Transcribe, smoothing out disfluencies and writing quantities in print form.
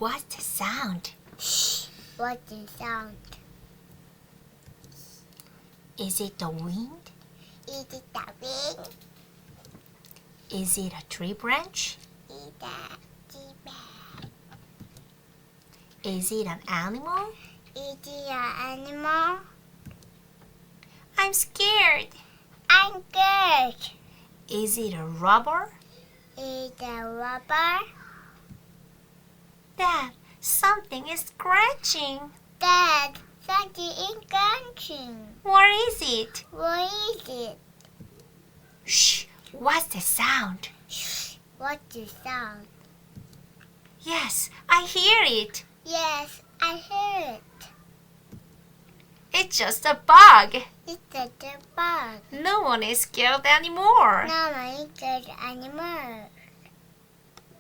What's the sound? Shh. What's the sound? Is it the wind? Is it the wind? Is it a tree branch? Is it a zebra? Is it an animal? Is it an animal? I'm scared. I'm good. Is it a robber? Is it a rubber? Dad, something is scratching. Dad, something is crunching. What is it? What is it? Shh, what's the sound? Shh. What's the sound? Yes, I hear it. Yes, I heard it. It's just a bug. It's a bug. No one is scared anymore. No one is good anymore.